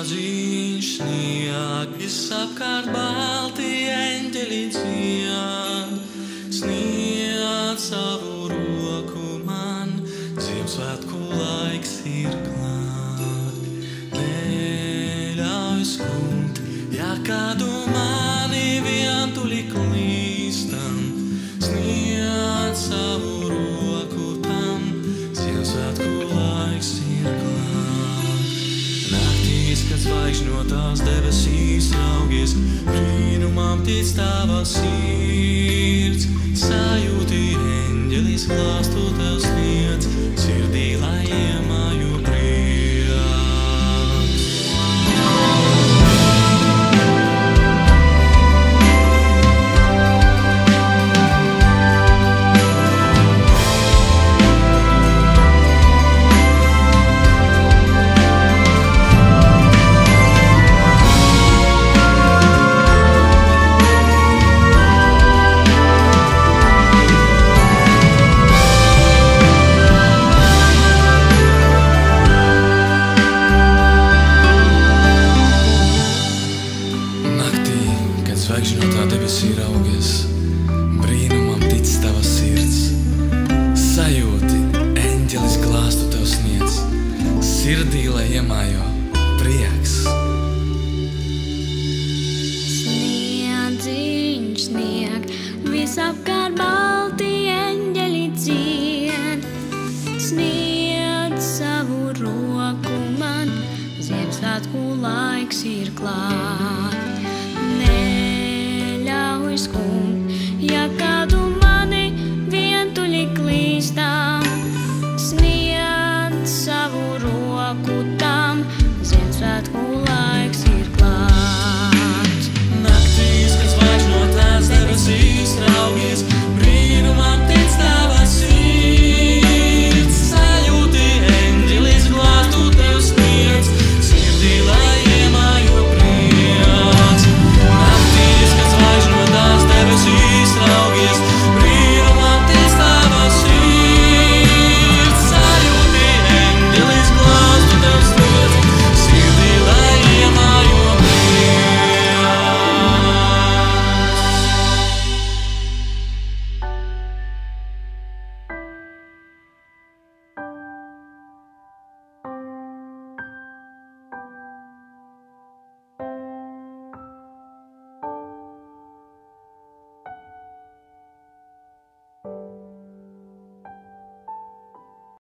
Maziņš snieg, visapkārt balti eņģeļi dzied, sniedz savu roku man, Ziemassvētku laiks ir klāt. Neļauj skumt, ja kādu mani vientuļi klīstam, sniedz savu roku tam, Ziemassvētku laiks ir klāt. Naktīs, kad zvaigžņotās debesīs raugies, brīnumam tic tava sirds, sajūti eņģelis glāstu tev sniedz, sirdī lai iemāju prieks. Zvaigžņotā debesī raugies, brīnumam tic tava sirds, sajūti eņģelis glāstu tev sniedz, sirdī lai iemājo prieks. Sniedziņš snieg, visapkārt balti eņģeļi dzied, sniedz savu roku man, Ziemassvētku laiks ir klāt. Neļauj skumt, ja kādu mani vientuļi klīstam, sniedz savu roku tam, Ziemassvētku